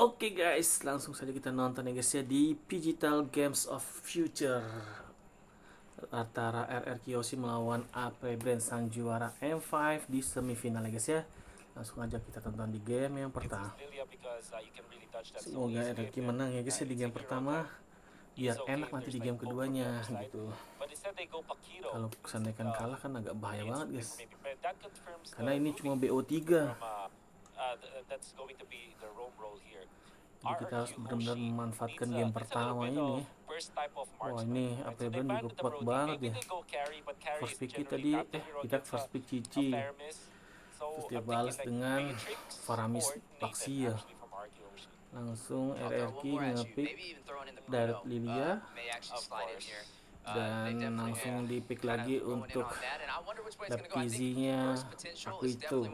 Oke guys, langsung saja kita nonton ya guys ya di Digital Games of Future antara Rrq Hoshi melawan AP Brand sang juara M5 di semifinal ya guys ya. Langsung aja kita tonton di game yang pertama. Semoga Rrq menang ya guys ya di game pertama, biar enak nanti di game keduanya gitu. Kalau seandainya kalah kan agak bahaya banget guys, karena ini cuma BO3. Jadi kita harus benar-benar memanfaatkan game pertama ini. Wah, ini AP Brand juga kuat banget ya. First pick kita kita first pick Cici, terus dia balas dengan Faramis Laksia. Langsung Rrq ngepick Direct Lilia, dan langsung di pick lagi untuk Daptizi-nya aku itu.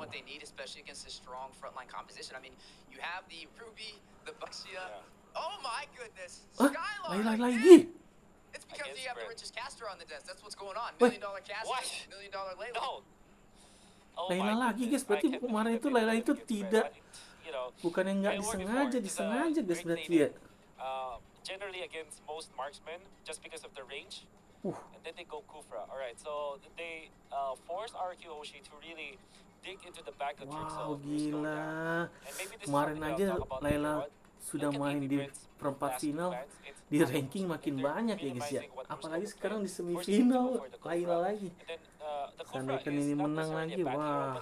Layla lagi. Layla lagi guys, berarti kemarin itu Layla itu tidak, bukan yang nggak disengaja guys berarti ya. Generally against most marksmen just because of the range. And then they go Kufra. Alright, so they force Rrq Hoshi to really dig into the back of Rrq. Wow, gila. Kemarin aja Layla sudah main di perempat final, di ranking makin banyak ya guys ya. Apalagi sekarang di semifinal Layla lagi. Seandainya ini menang lagi, wah.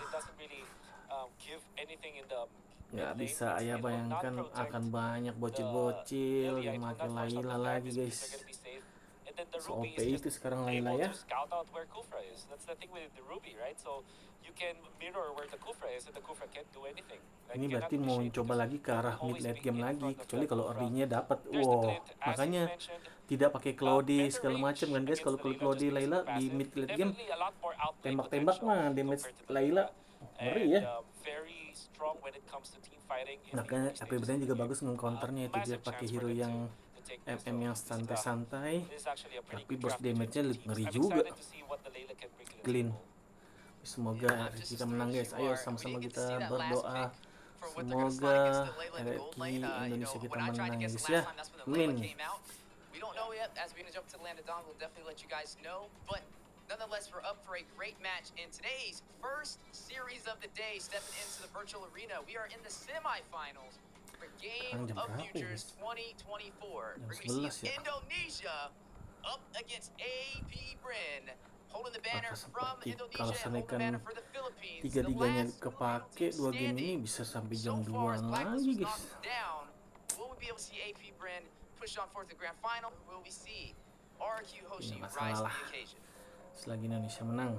Nggak bisa ayah bayangkan akan banyak bocil-bocil yang makin Layla lagi guys. So OP itu sekarang Layla ya. Ini berarti mau coba lagi ke arah mid late game lagi, kecuali kalau early-nya dapat. Wow, makanya tidak pakai Cloudy segala macam kan guys. Kalau Cloudy Layla di mid late game tembak-tembak mah damage Layla ngeri ya. Makanya AP Brand juga bagus nge-counternya itu, dia pakai hero yang MM yang santai-santai, tapi burst damage-nya ngeri juga. Clean. Semoga kita menang guys. Ayo sama-sama kita berdoa. Semoga Rrq Indonesia kita menang guys ya. Win. Nonetheless, we're up for a great match in today's first series of the day. Stepping into the virtual arena, we are in the semifinals for Game of Futures 2024. We're going to see Indonesia up against AP Brand, holding the banner from Indonesia, holding the banner for the Philippines. Tiga-tiganya kepake, dua game ini bisa sampai jam 2 lagi guys. Will we be able to see AP Brand push on forth the grand final? Will we see Rrq Hoshi rise to the occasion? Selagi Indonesia menang.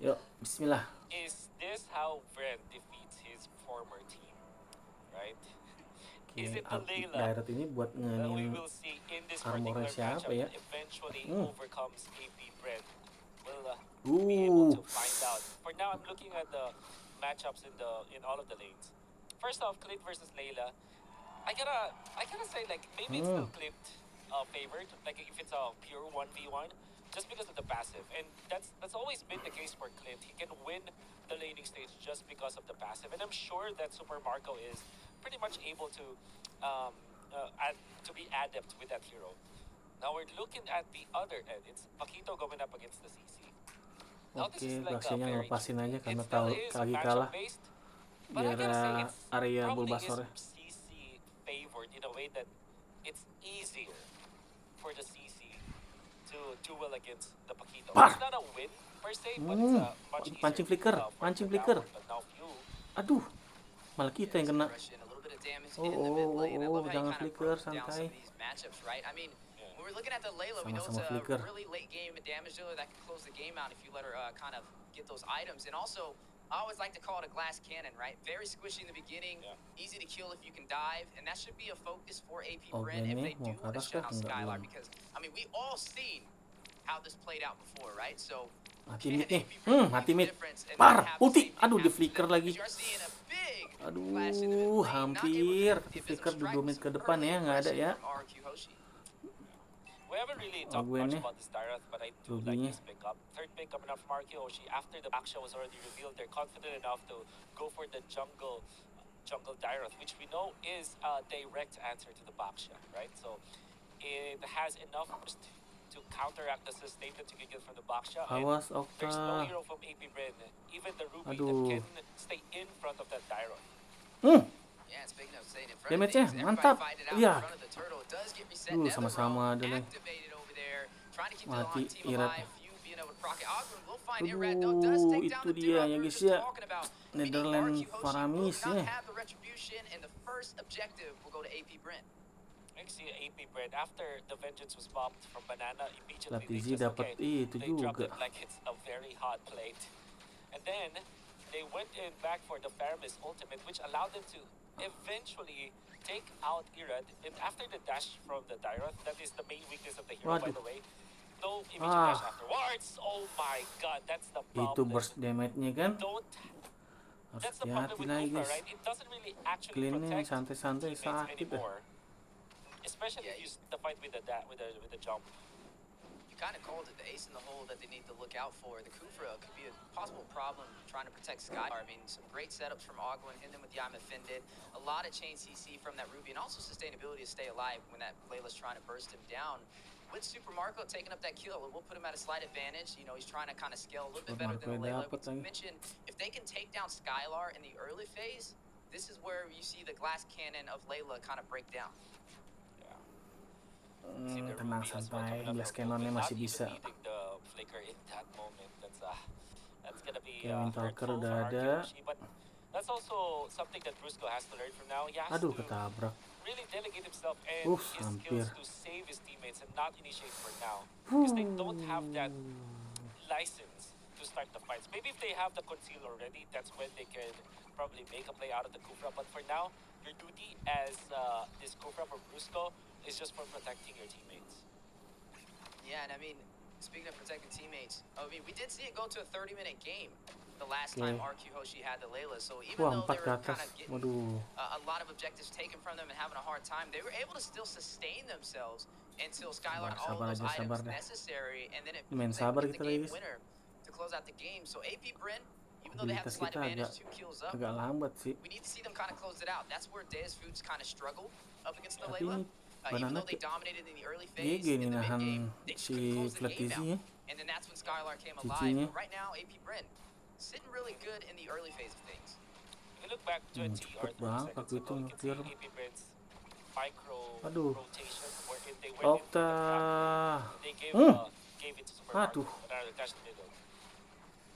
Yuk, bismillah. Is this how Brand defeats his former team? Right? Is it the Layla Direct ini buat ngenin armornya siapa ya? Overcomes AP Brand. We'll be able to find out. For now, I'm looking at the matchups in all of the lanes. First off, Clint versus Layla. I gotta say, like, maybe it's still Clint favored. Like if it's a pure 1v1. Just because of the passive, and that's always been the case for Clint. He can win the laning stage just because of the passive, and I'm sure that Super Marco is pretty much able to be adept with that hero. Now we're looking at the other end. It's Paquito going up against the CC. Oke, Baxianya ngelepasin aja karena tahu lagi kalah. Biar area Bulbasaur CC favored in a way that it's easier for the CC to duel against the Paquito. It's not a win per se, but it's a much easier. Pancing flicker. Aduh, malah kita yang kena. Oh, jangan flicker, santai. We're looking at the Layla, we know it's a really late game damage dealer that can close the game out if you let her kind of get those items. And also, I always like to call it a glass cannon, right? Very squishy in the beginning, easy to kill if you can dive, and that should be a focus for AP Brand if they do want to shut down Skylar, because, I mean, we all seen how this played out before, right? So, mati mid nih. Mati mid. Par, ulti. Aduh, di flicker lagi. Aduh, hampir. Flicker 2 menit ke depan ya, nggak ada ya. We haven't really talked much about this Darath, but I do like this pickup. Third pick coming up from Rrq Hoshi after the action was already revealed. They're confident enough to go for the jungle jungle Dairoth, which we know is a direct answer to the Baksha, right? So it has enough to counteract the sustain that you can get from the Baksha. Awas And there's no Okta. hero from AP Brin, even the Ruby, Aduh. that can stay in front of that Dairoth. Yeah, speaking of staying in front of Damage-nya things, mantap. everybody fighting it out Iya. in front of the turtle. It does get reset. Sama-sama ada lagi. Activated over there, trying to keep Mati the team Irat. alive. Few being able to proc it. Ogren will find Irat though. Does take down Itu the dude dia we ya were guys just ya. talking about. Netherlands Rrq Hoshi will Faramis not ya. have the retribution, and the first objective will go to AP Brent. I see AP Bread after the vengeance was popped from Banana, immediately they Latizi just dapat itu they dropped juga. it like it's a very hot plate. And then they went in back for the Faramis ultimate, which allowed them to eventually take out Irad. And after the dash from the Dairoth, that is the main weakness of the hero, by the way. No immediate dash afterwards. Oh my god, that's the problem. Itu burst damage-nya kan. Harus That's the problem hati-hati with lagi Kufra, guys. right? It doesn't really actually Clean-nya protect santai-santai teammates sakit dah. anymore. Especially if you the fight with the jump. You kind of called it, the ace in the hole that they need to look out for. The Kufra could be a possible problem trying to protect Sky. I mean, some great setups from Ogwin, hitting them with Yam offended. A lot of chain CC from that Ruby, and also sustainability to stay alive when that Layla's trying to burst him down. With Super Marco taking up that kill, we'll put him at a slight advantage. You know, he's trying to kind of scale a little bit better than Layla. We mentioned if they can take down Skylar in the early phase, this is where you see the glass cannon of Layla kind of break down. Tenang santai, glass cannonnya masih bisa. Rrq udah ada. That's also something that Rrq has to learn from now. He has Aduh, to ketabrak. really delegate himself and his hampir. skills to save his teammates and not initiate for now. Because they don't have that license to start the fights. Maybe if they have the conceal already, that's when they can probably make a play out of the Kufra. But for now, your duty as this Kufra for Rrq is just for protecting your teammates. Yeah, and I mean, speaking of protecting teammates, I mean, we did see it go to a 30-minute game the last time Rrq Hoshi had the Layla. So even though they were kind of getting a lot of objectives taken from them and having a hard time, they were able to still sustain themselves until Skylar had all those items necessary, and then it was the game winner to close out the game. So AP Bryn, even though they have a slight advantage, 2 kills up, we need to see them kind of close it out. That's where Dea's Foods kind of struggle up against the Layla. Even though they dominated in the early phase, in the mid game, they just couldn't close the game out. And then that's when Skylar came alive. But right now, AP Bryn sitting really good in the early phase of things. If you look back 20 or 30 seconds ago, you can see AP Bryn's micro rotation wherein they went into the trap. They gave it to Super Marco.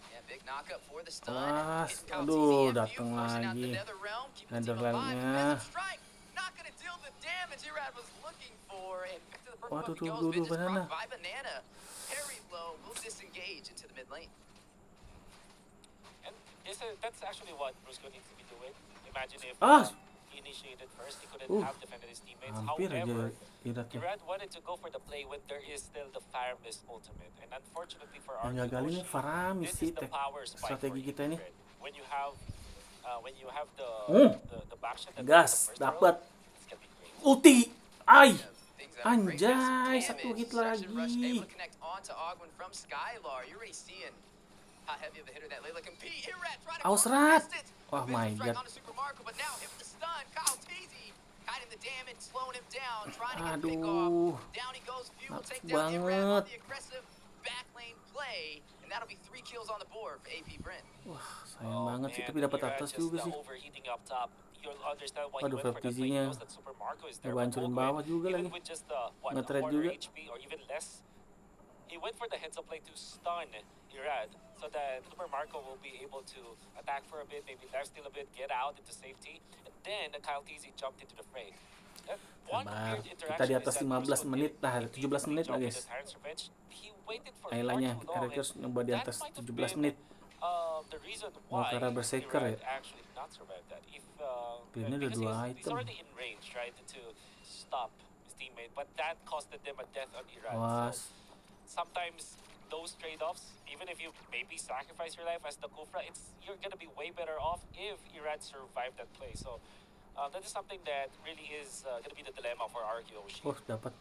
Yeah, big knockup for the stun. Aduh, datang lagi. Netherlands-nya. Waduh, tuh, Banana. Very low, will disengage into the mid lane. And that's actually what Rrq needs to be doing. Imagine if he initiated first, he couldn't have defended his teammates. However, Irad wanted to go for the play when there is still the Faramis ultimate. And unfortunately for Rrq Hoshi, this is the power spike for Irad. When you have the backshot that gas, dapat. Ulti! Ay! Anjay, satu hit lagi. Awas Rat. Oh my god. Aduh. Mantap banget. Wah, sayang banget sih, tapi dapat atas juga sih. Waduh, vertisinya ngebancurin bawah juga lagi. Nge-trade juga. He went for the heads up play to stun Irad so that Super Marco will be able to attack for a bit, maybe lifesteal a bit, get out into safety, and then Kyle TZ jumped into the fray. Sabar, kita di atas 15 menit, nah 17 menit lah guys. Laylanya, Rrq nyoba di atas 17 menit. Oh, karena berserker ya. Ini udah 2 item. Awas. Sometimes those trade-offs, even if you maybe sacrifice your life as the Kufra, you're gonna be way better off if Irad survived that play. So that is something that really is gonna be the dilemma for Rrq Hoshi. Oh, dapat.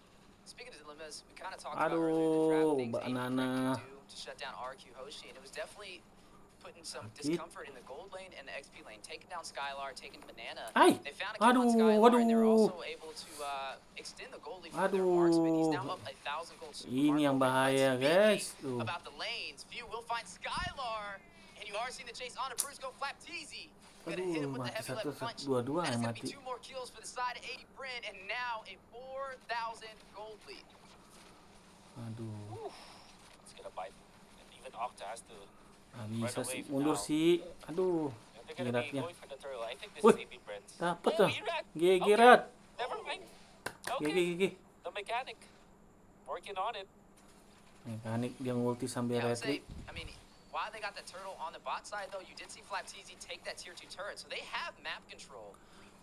Speaking of dilemmas, we kind of talked about earlier in the draft things Banana to shut down Rrq Hoshi, and it was definitely putting some discomfort in the gold lane and the XP lane, taking down Skylar, taking Banana. Ay! They found a kill on Skylar, and they're Aduh. also able to extend the gold lead for their marksman. He's now up 1,000 gold. Ini yang bahaya, guys. About the lanes, View will find Skylar, and you are seeing the chase on a Brusco flap teasy. Gonna hit him with the heavy left punch. Dua-dua That's yang gonna be mati. 2 more kills for the side of 80 Bryn, and now a 4,000 gold lead. Aduh. It's gonna bite. And even Octa has to Bisa sih, mundur sih. Aduh. Giratnya. Wih, Dapet tuh. GG Rat. Never mind. GG. The mechanic working on it. Mekanik dia ngulti sambil retri. I mean, while they got the turtle on the bot side, though, you did see Flap TZ take that tier 2 turret, so they have map control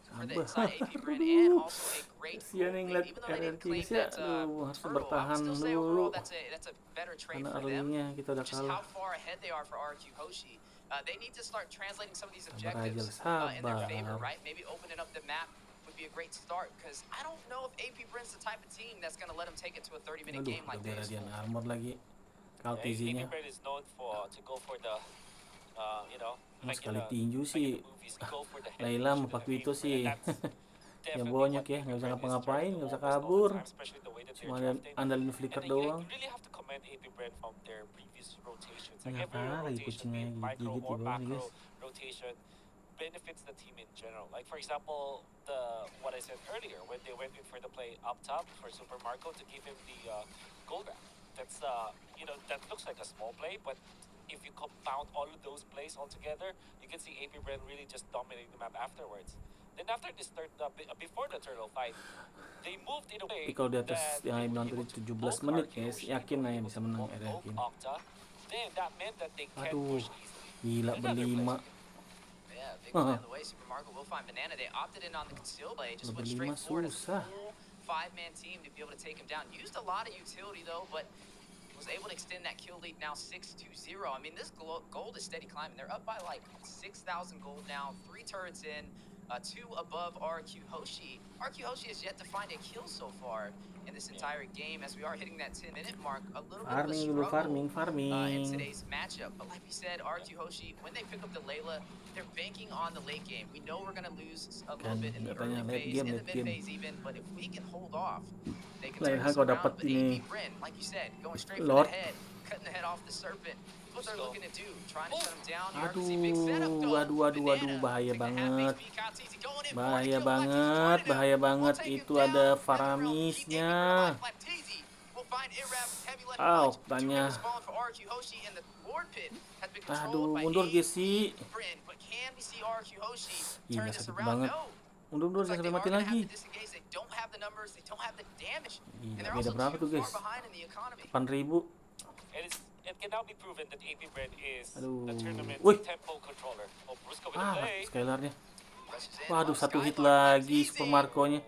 for the inside AP Bryn and also a great Kasian yang ngeliat Rrq sih. Harus bertahan dulu. that's a better trade Karena for them. early-nya kita udah Just kalah. how far ahead they are for Rrq Hoshi. They need to start translating some of these Sabar aja, objectives in their sabar. favor, right? Maybe opening up the map would be a great start, because I don't know if AP Bryn's the type of team that's going to let them take it to a 30-minute game like Aduh, this. Radiant Armor lagi. Kaltizinya. AP Bryn is known to go for the, like Sekali tinju sih. go for the head Layla inch sama to the Pak Vito favor, sih. and that's Ya definitely bonyok what ya, AP nggak bisa Bryn is ngapa-ngapain, trying to nggak bisa always kabur. all the time, especially the way that they're Cuma drafting. andalin flicker And you doang. really have to commend AP Bryn from their previous rotations. Ini Like every apa lagi rotation, kucingnya be it micro gigit di or bawah nih, macro guys. rotation, benefits the team in general. Like for example, what I said earlier, when they went in for the play up top for Super Marco to give him the gold wrap. That's that looks like a small play, but if you compound all of those plays all together, you can see AP Bryn really just dominating the map afterwards. Then after this before the turtle fight, they moved in a way Tapi kalau di atas that yang they were nonton able to 17 poke menit Rrq guys, Hoshi, yakin lah yang able bisa to menang poke yakin. Octa. Then that meant that they can Aduh, push easily. gila Another berlima. Yeah, big play on the way. Super Marco will find Banana. They opted in on the conceal play. Just went straight for it as a susah. full 5-man team to be able to take him down. Used a lot of utility, though, but was able to extend that kill lead now 6-0. I mean, this gold is steady climbing. They're up by like 6,000 gold now, 3 turrets in, 2 above Rrq Hoshi. Rrq Hoshi has yet to find a kill so far in this entire game, as we are hitting that 10-minute mark. A little bit of a struggle in today's matchup. But like we said, Rrq Hoshi, when they pick up the Layla, they're banking on the late game. We know we're going to lose a little bit in the early phase, in the mid phase even, but if we can hold off, they can turn this around. But AP Bryn, like you said, going straight for the head, cutting the head off the serpent. What they're looking to do, trying to shut him down. Aduh, bahaya banget. Bahaya banget. Itu ada Faramisnya. Tanya. Aduh, mundur Gesi. Gila, sakit banget. Mundur, jangan sampai mati lagi. Gila, beda berapa tuh guys? 8.000. It can now be proven that AP Bryn is Aduh. the tournament tempo controller. Oh, Brusco with the play. Skylarnya. Waduh, 1 hit lagi Super Marco-nya.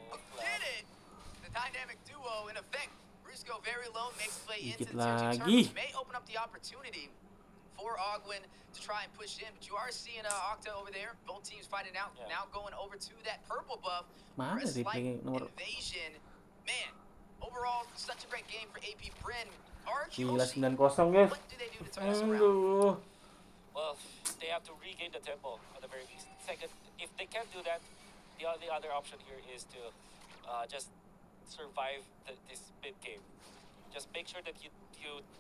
Dikit lagi. For Ogwin to try and push in, but you are seeing Octa over there. Both teams fighting out. Now going over to that purple buff. Mana replay nomor? Invasion. Man, overall such a great game for AP Bryn. Gila 9-0 guys. Aduh. Well, they have to regain the tempo at the very least. Second, if they can't do that, the other option here is to just survive this mid game. Just make sure that you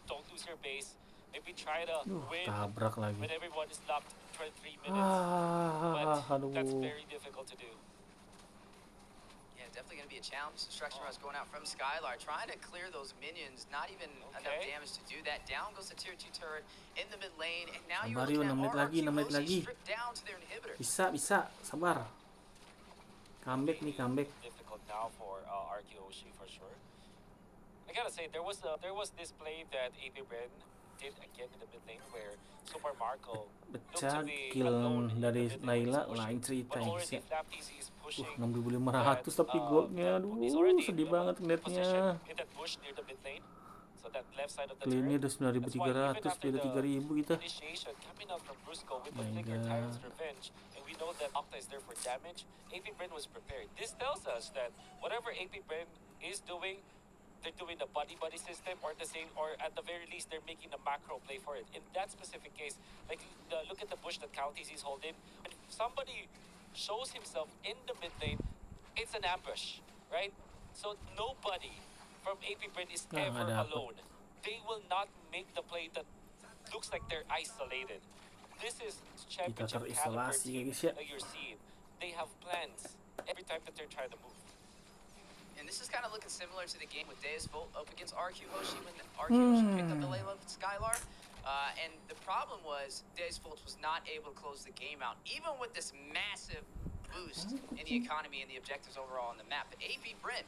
don't lose your base. Maybe try to win Tabrak lagi. when everyone is locked for 3 minutes. But that's very difficult to do. Yeah, definitely going to be a challenge. Destruction rush going out from Skylar, trying to clear those minions. Not even enough damage to do that. Down goes the tier 2 turret in the mid lane, and now you're looking at Rrq Hoshi stripped down to their inhibitor. Bisa, sabar. Comeback nih, comeback. Difficult now for Rrq Hoshi for sure. I gotta say, there was this play that AP Bryn did again in the mid lane where Super Marco pecah kill dari Layla, lain cerita ya guys ya. 6.500 tapi goldnya, aduh sedih banget ngeliatnya. Cleannya udah 9.300, beda 3.000 kita. My god. We know that Octa is there for damage. AP Bryn was prepared. This tells us that whatever AP Bryn is doing, they're doing the buddy system, or the same, or at the very least they're making the macro play for it. In that specific case, like look at the bush that Counties is holding. When somebody shows himself in the mid lane, it's an ambush, right? So nobody from AP Brand is ever alone. They will not make the play that looks like they're isolated. This is championship caliber team that you're seeing. They have plans every time that they're trying to move. And this is kind of looking similar to the game with Deus Volt up against Rrq Hoshi when Rrq Hoshi picked up the Layla with Skylar. And the problem was Deus Volt was not able to close the game out, even with this massive boost in the economy and the objectives overall on the map. But AP Brent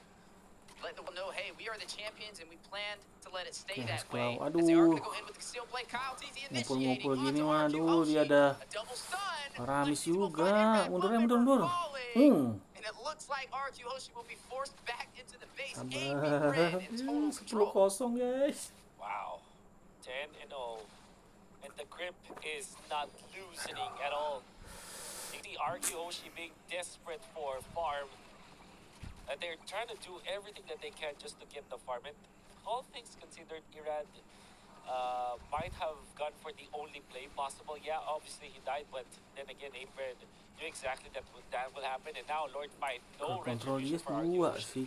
let them know, hey, we are the champions and we planned to let it stay that way. As they are going to go in with the concealed play, Kyle TZ initiating onto Rrq Hoshi. A double stun. Ramis juga. Mundur. And it looks like Rrq Hoshi will be forced back into the base. AP Brent in total control. 10-0 guys. Wow. 10-0. And the grip is not loosening at all. You see Rrq Hoshi being desperate for farm. They're trying to do everything that they can just to get the farm. And all things considered, Irad might have gone for the only play possible. Yeah, obviously he died, but then again, April knew exactly that will happen. And now Lord Fight, no retribution for Rrq Hoshi.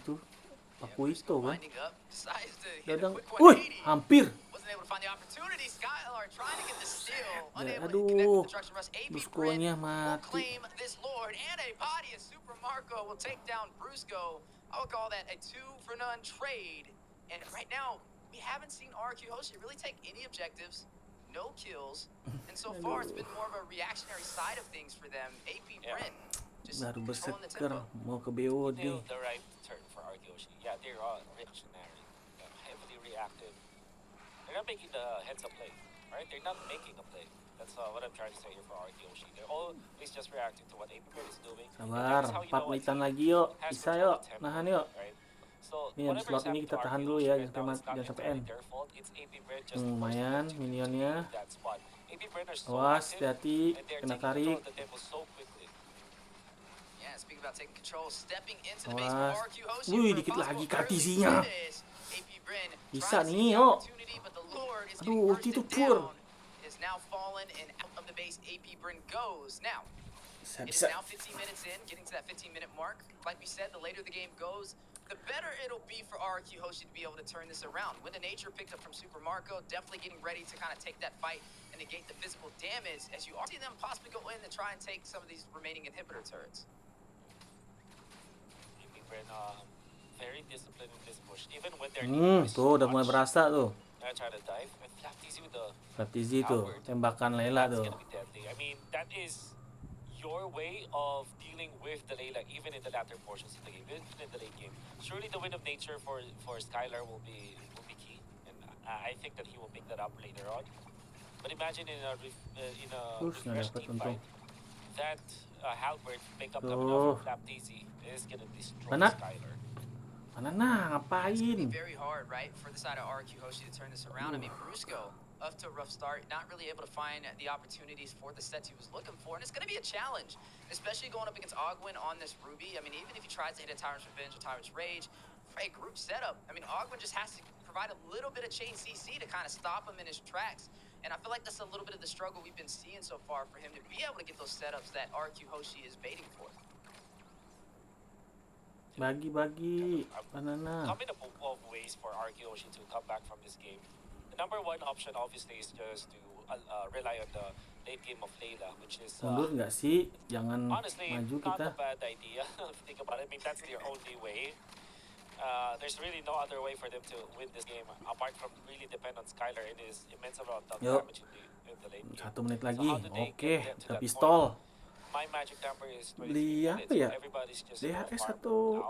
Aku itu kan. Winding up, decides to hit a Dadang. quick Wih, 180. hampir. Wasn't able to find the opportunity. Skylar trying to get the steal. Unable to connect with the destruction rush. AP Brent will claim this Lord. And a body of Super Marco will take down Brusco. I would call that a 2-for-0 trade. And right now, we haven't seen Rrq Hoshi really take any objectives. No kills. And so far, it's been more of a reactionary side of things for them. AP Brent just Baru controlling the berseker tempo. mau ke BOD. Nailed the right turn for Rrq Hoshi. Yeah, they're all reactionary, heavily reactive. They're not making the heads-up play, right? They're not making a play. That's what I'm trying to say here for Rrq Hoshi. They're always just reacting to what AP Brand is doing. Sabar, 4 menitan lagi yuk. Bisa yuk, nahan yuk. Nih, slot ini kita tahan dulu ya, jangan sampai end. Lumayan, minionnya. Awas, hati-hati, kena tarik. Awas. Wih, dikit lagi kartisinya. Bisa nih, yuk. Aduh, ulti itu pur. It's now 15 minutes in, getting to that 15-minute mark. Like we said, the later the game goes, the better it'll be for Rrq Hoshi to be able to turn this around. When the nature picked up from Super Marco, definitely getting ready to kind of take that fight and negate the physical damage, as you are seeing them possibly go in and try and take some of these remaining inhibitor turrets. Very disciplined in this push, even when they're tuh udah mulai berasa tuh. Try to dive with Flaptizi tuh, tembakan Layla tuh. I mean, that is your way of dealing with the Layla, even in the latter portions of the game, even in the late game. Surely the win of nature for Skylar will be key, and I think that he will pick that up later on. But imagine in a refresh team fight, that Halberd pick up coming off of Flaptizi is gonna destroy Skylar. Mana ngapain? It's gonna be very hard, right, for the side of Rrq Hoshi to turn this around. I mean, Brusco, up to a rough start, not really able to find the opportunities for the sets he was looking for, and it's gonna be a challenge, especially going up against Ogwin on this Ruby. I mean, even if he tries to hit a Tyrant's Revenge or Tyrant's Rage, for a group setup, I mean, Ogwin just has to provide a little bit of chain CC to kind of stop him in his tracks. And I feel like that's a little bit of the struggle we've been seeing so far for him to be able to get those setups that Rrq Hoshi is baiting for. Bagi banana. Coming up of ways for Rrq Hoshi to come back from this game. The number one option obviously is just to rely on the late game of Layla, which is mundur nggak sih? Jangan honestly maju not kita. a bad idea. Think about it. I mean, that's their only way. There's really no other way for them to win this game apart from really depend on Skylar and his immense amount of damage in the late game. 1 menit lagi. Oke, kita pistol. My magic number is 23 Beli minutes. apa ya? Everybody's just DHS atau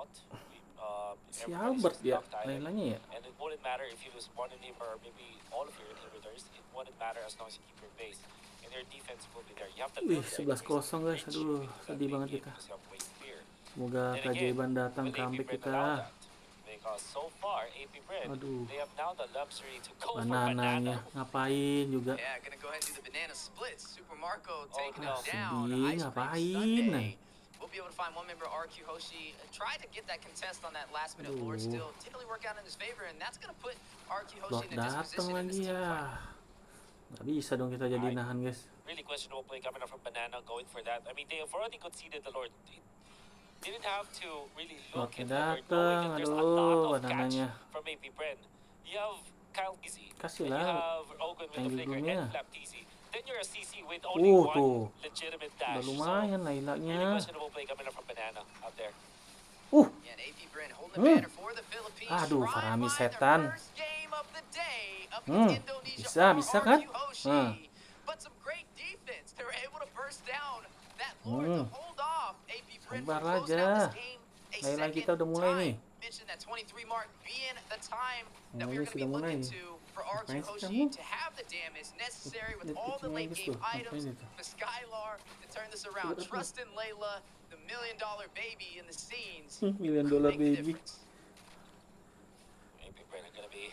si Albert ya? Lain-lainnya ya? And it wouldn't matter if you lose one inhibitor or maybe all of your inhibitors. It wouldn't matter as long as you keep your base. And your defense will be there. You have to Wih, 11-0 guys. Aduh, sedih banget kita. Semoga keajaiban datang comeback kita. So far, AP Brand, Aduh, they have now the luxury to go for banananya banana. ngapain juga? Yeah, gonna go ahead and do the banana splits. Super Marco taking no. it down. Sedih, Ice cream ngapain? Sunday we'll be able to find one member, Rrq Hoshi, tried to get that contest on that last minute lord still. Didn't really work out in his favor, and that's going to put Rrq Hoshi in a disposition in this team fight. Nggak bisa dong kita jadi nahan, guys. Really questionable play coming up from Banana going for that. I mean, they have already conceded the Lord. They didn't have to really look at the Lord, knowing that there's a lot of catch from AP Bren. You have Kyle Easy, you have Ogun with the flicker, and Flap TC. Then you're a CC with only one legitimate dash. Udah lumayan Really Lailanya. questionable play coming up from Banana out there. Yeah, and AP Bren holding the banner for the Philippines. Aduh, Farami setan. Bisa kan? But some great defense. They were able to burst down that lord to hold off AP Bren. Sabar aja. Laila kita udah mulai nih. Mentioned that 23 mark being the time that Oh, we're going to be sudah mulai. looking to for Rrq Hoshi kamu? to have the damage necessary with all the late game items for Skylar to turn this around. Trust in Layla, the $1 million baby in the scenes. $1 million baby. AP Bren are going to be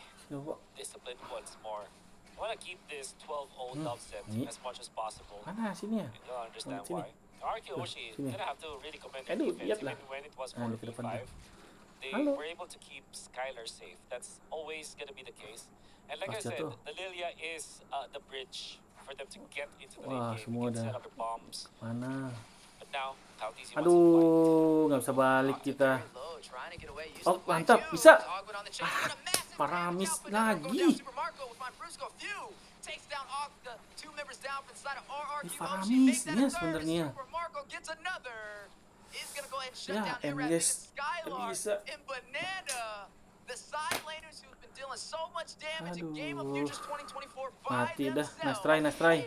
disciplined once more. I want to keep this 12-0 love set as much as possible. Mana sini ya? And you'll understand why. Rrq Hoshi Sini. gonna have to really commend their Aduh, defense, lihat lah. even when it was Di 4v5. depan. They Halo. were able to keep Skylar safe. That's always gonna be the case. And like I Pas said, jatuh. the Lilia is the bridge for them to get into the Wah, late game. semua They can dah. set up the bombs. Mana? But now, Tautisi wants to fight. Aduh, nggak bisa balik kita. Oh, mantap, bisa. Paramis lagi. Ini Faramisnya sebenarnya. Ya, guys, bisa. Mati dah. Nice try, nice try.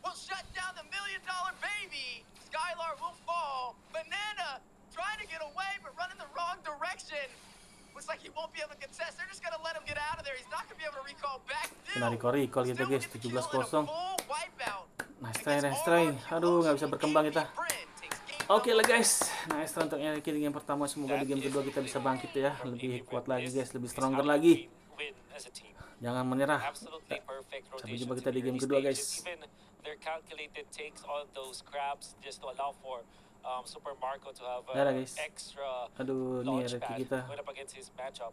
Will shut down the $1 million baby. Skylar will fall. Banana trying to get away, but running the wrong direction. Looks like he won't be able to contest. They're just gonna let him get out of there. He's not gonna be able to recall back. Kena recall kita guys, 17-0. Nice try. Aduh, nggak bisa berkembang kita. Oke lah guys, nice try untuk Rrq di game pertama. Semoga di game kedua kita bisa bangkit ya, lebih kuat lagi guys, lebih stronger lagi. Jangan menyerah. Sampai jumpa kita di game kedua guys. Their calculated takes on those crabs just to allow for Super Marco to have Dadah, guys. extra Aduh, nih launch Rrq pad kita. going up against his matchup.